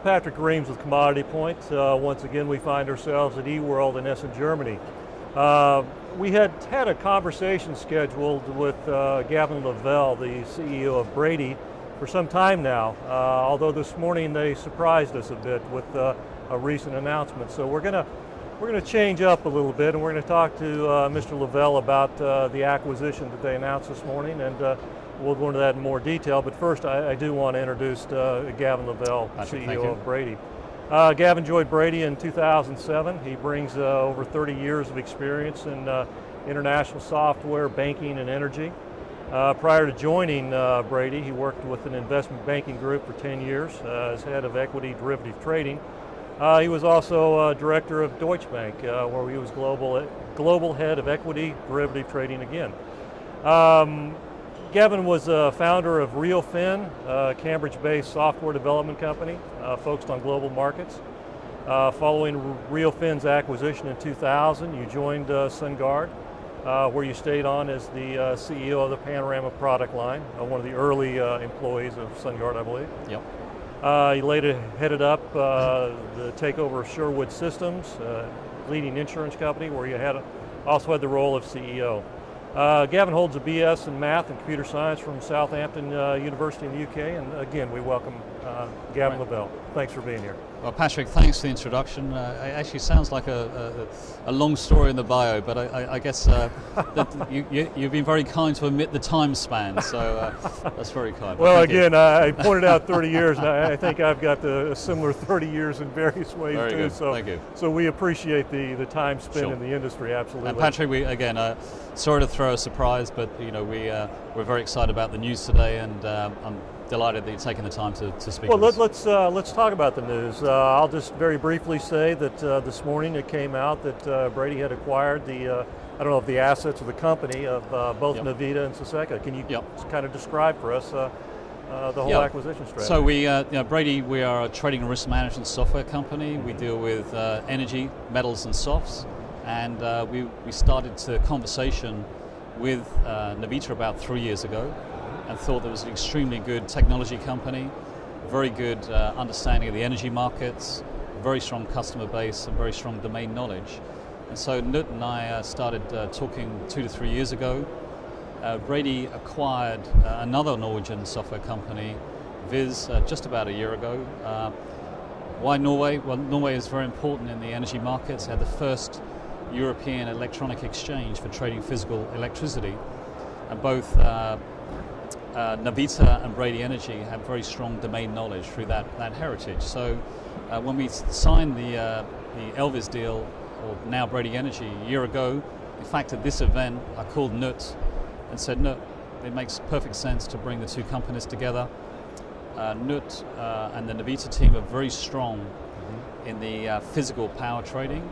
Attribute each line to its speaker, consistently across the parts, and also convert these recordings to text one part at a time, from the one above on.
Speaker 1: Patrick Reams with CommodityPoint. Once again, we find ourselves at eWorld in Essen, Germany. We had a conversation scheduled with Gavin Lavelle, the CEO of Brady, for some time now, although this morning they surprised us a bit with a recent announcement. So we're going to change up a little bit, and we're going to talk to Mr. Lavelle about the acquisition that they announced this morning, and we'll go into that in more detail. But first, I do want to introduce Gavin Lavelle, CEO of Brady. Gavin joined Brady in 2007. He brings over 30 years of experience in international software, banking, and energy. Prior to joining Brady, he worked with an investment banking group for 10 years as head of equity derivative trading. He was also director of Deutsche Bank, where he was global head of equity derivative trading again. Gavin was a founder of RealFin, a Cambridge-based software development company focused on global markets. Following RealFin's acquisition in 2000, you joined SunGard, where you stayed on as the CEO of the Panorama product line, one of the early employees of SunGard, I believe.
Speaker 2: Yep.
Speaker 1: He later headed up the takeover of Sherwood Systems, leading insurance company, where you also had the role of CEO. Gavin holds a BS in Math and Computer Science from Southampton University in the UK, and again, we welcome Gavin Lavelle. Thanks for being here.
Speaker 2: Well, Patrick, thanks for the introduction. It actually sounds like a long story in the bio, but I guess that you've been very kind to omit the time span, so that's very kind.
Speaker 1: Well, again, I pointed out 30 years, and I think I've got a similar 30 years in various ways
Speaker 2: very
Speaker 1: too.
Speaker 2: Good.
Speaker 1: So,
Speaker 2: thank you.
Speaker 1: So we appreciate the time spent
Speaker 2: Sure.
Speaker 1: in the industry, absolutely.
Speaker 2: And Patrick, we again, sorry to throw a surprise, but we're very excited about the news today, and I'm delighted that you're taking the time to speak.
Speaker 1: Well,
Speaker 2: with us.
Speaker 1: let's talk about the news. I'll just very briefly say that this morning it came out that Brady had acquired the I don't know if the assets of the company of both Navita and Syseca. Can you kind of describe for us the whole acquisition strategy?
Speaker 2: So we, Brady, we are a trading and risk management software company. We deal with energy, metals, and softs, and we started the conversation with Navita about 3 years ago, and thought there was an extremely good technology company, very good understanding of the energy markets, very strong customer base, and very strong domain knowledge. And so Nut and I started talking 2 to 3 years ago. Brady acquired another Norwegian software company, Viz, just about a year ago. Why Norway? Well, Norway is very important in the energy markets. They had the first European electronic exchange for trading physical electricity, and both Navita and Brady Energy have very strong domain knowledge through that heritage. So when we signed the Elvis deal, or now Brady Energy, a year ago, in fact at this event, I called Nut and said, Nut, it makes perfect sense to bring the two companies together. Nut and the Navita team are very strong in the physical power trading,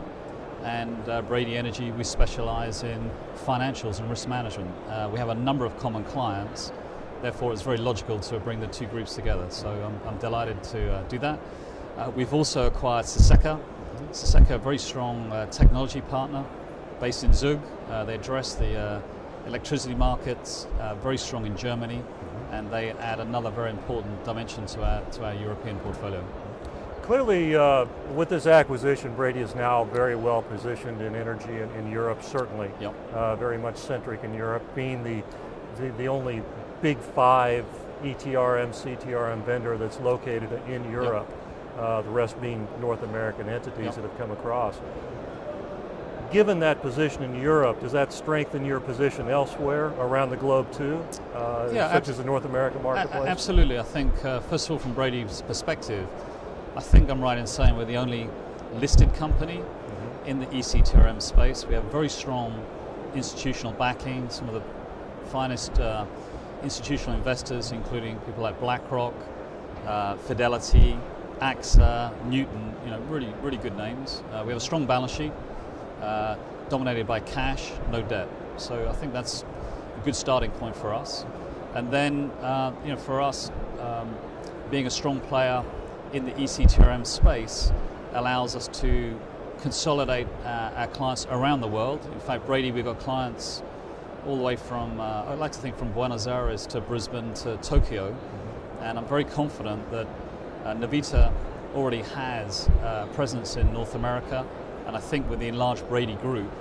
Speaker 2: and Brady Energy, we specialize in financials and risk management. We have a number of common clients. Therefore, it's very logical to bring the two groups together. So I'm delighted to do that. We've also acquired Syseca. Syseca, a very strong technology partner based in Zug. They address the electricity markets, very strong in Germany, and they add another very important dimension to our European portfolio.
Speaker 1: Clearly, with this acquisition, Brady is now very well positioned in energy in Europe, certainly. Very much centric in Europe, being the only Big 5 ETRM, CTRM vendor that's located in Europe, the rest being North American entities that have come across. Given that position in Europe, does that strengthen your position elsewhere around the globe too, such as the North American marketplace?
Speaker 2: Absolutely. I think, first of all, from Brady's perspective, I think I'm right in saying we're the only listed company in the ECTRM space. We have very strong institutional backing, some of the finest institutional investors, including people like BlackRock, Fidelity, AXA, Newton, really good names. We have a strong balance sheet, dominated by cash, no debt. So I think that's a good starting point for us. And then, for us, being a strong player in the ECTRM space allows us to consolidate our clients around the world. In fact, Brady, we've got clients all the way from, I'd like to think from Buenos Aires to Brisbane to Tokyo. And I'm very confident that Navita already has presence in North America, and I think with the enlarged Brady Group,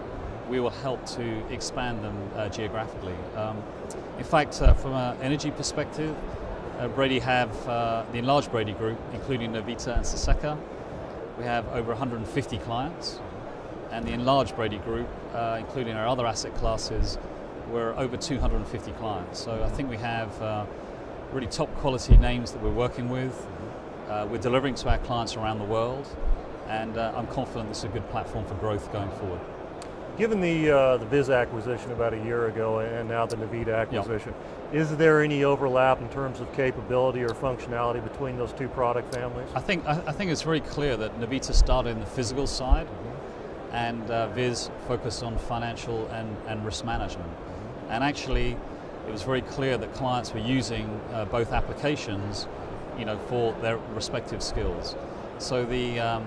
Speaker 2: we will help to expand them geographically. In fact, from an energy perspective, Brady have the enlarged Brady Group, including Navita and Syseca. We have over 150 clients, and the enlarged Brady Group, including our other asset classes, we're over 250 clients. So I think we have really top quality names that we're working with. We're delivering to our clients around the world, and I'm confident this is a good platform for growth going forward.
Speaker 1: Given the Viz acquisition about a year ago and now the Navita acquisition, is there any overlap in terms of capability or functionality between those two product families?
Speaker 2: I think it's very clear that Navita started in the physical side, and Viz focused on financial and risk management. And actually, it was very clear that clients were using both applications, for their respective skills. So the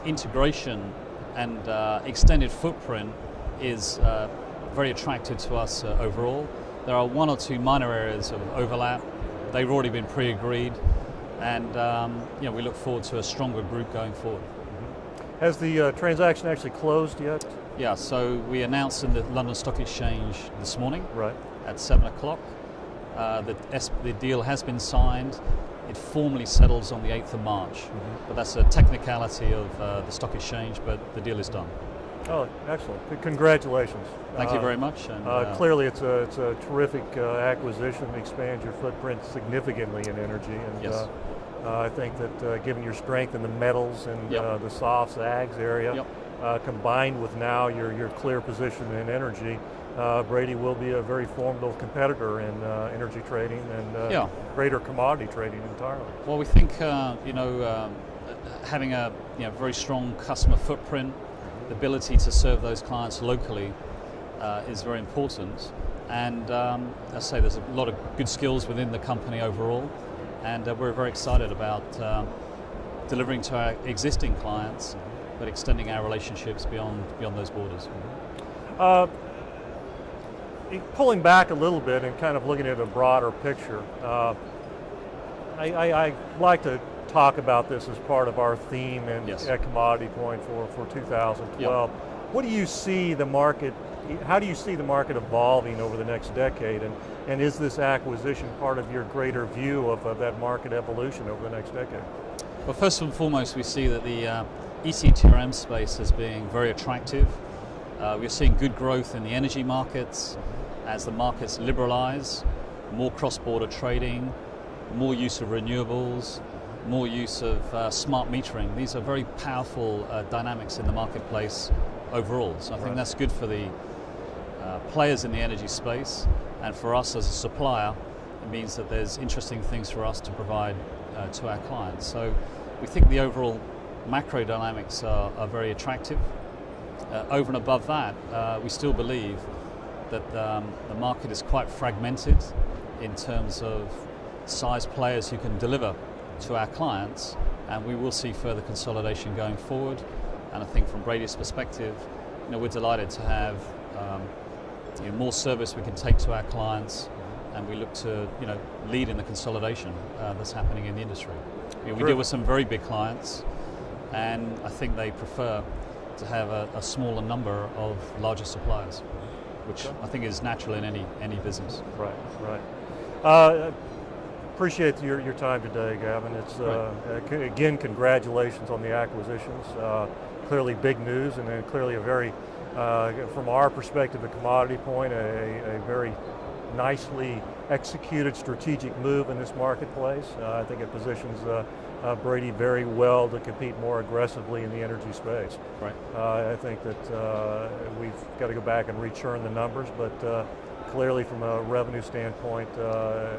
Speaker 2: integration and extended footprint is very attractive to us overall. There are one or two minor areas of overlap. They've already been pre-agreed, and we look forward to a stronger group going forward.
Speaker 1: Has the transaction actually closed yet?
Speaker 2: Yeah, so we announced in the London Stock Exchange this morning,
Speaker 1: right,
Speaker 2: at 7 o'clock. The deal has been signed. It formally settles on the 8th of March, but that's a technicality of the stock exchange, but the deal is done.
Speaker 1: Oh, excellent. Congratulations.
Speaker 2: Thank you very much. And,
Speaker 1: clearly it's a terrific acquisition. It expands your footprint significantly in energy. And
Speaker 2: yes.
Speaker 1: I think that given your strength in the metals and the softs, ags area, combined with now your clear position in energy, Brady will be a very formidable competitor in energy trading and greater commodity trading entirely.
Speaker 2: Well, we think having a very strong customer footprint, the ability to serve those clients locally is very important. And as I say, there's a lot of good skills within the company overall, and we're very excited about delivering to our existing clients, but extending our relationships beyond those borders.
Speaker 1: Pulling back a little bit and kind of looking at a broader picture, I like to talk about this as part of our theme at CommodityPoint for 2012. What do you see the market, how do you see the market evolving over the next decade, and is this acquisition part of your greater view of that market evolution over the next decade?
Speaker 2: Well, first and foremost, we see that the CTRM space as being very attractive. We're seeing good growth in the energy markets as the markets liberalize, more cross-border trading, more use of renewables, more use of smart metering. These are very powerful dynamics in the marketplace overall. So I think that's good for the players in the energy space, and for us as a supplier, it means that there's interesting things for us to provide to our clients. So we think the overall macro dynamics are very attractive. Over and above that, we still believe that the market is quite fragmented in terms of size players who can deliver to our clients, and we will see further consolidation going forward. And I think from Brady's perspective, we're delighted to have more service we can take to our clients, and we look to lead in the consolidation that's happening in the industry. We deal with some very big clients, and I think they prefer to have a smaller number of larger suppliers, which I think is natural in any business.
Speaker 1: Right. Appreciate your time today, Gavin. It's again, congratulations on the acquisitions. Clearly big news, and then clearly a very, from our perspective at CommodityPoint, a very nicely executed strategic move in this marketplace. I think it positions Brady very well to compete more aggressively in the energy space.
Speaker 2: Right.
Speaker 1: I think that we've got to go back and rechurn the numbers, but clearly from a revenue standpoint, the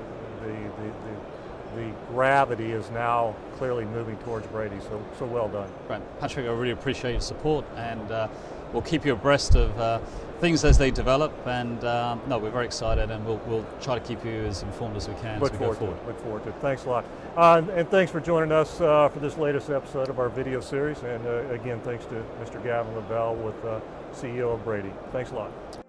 Speaker 1: gravity is now clearly moving towards Brady, so well done.
Speaker 2: Right. Patrick, I really appreciate your support, and we'll keep you abreast of things as they develop, and no, we're very excited, and we'll try to keep you as informed as we can as we go forward.
Speaker 1: Look forward to it. Thanks a lot. And thanks for joining us for this latest episode of our video series, and again, thanks to Mr. Gavin Lavelle, CEO of Brady. Thanks a lot.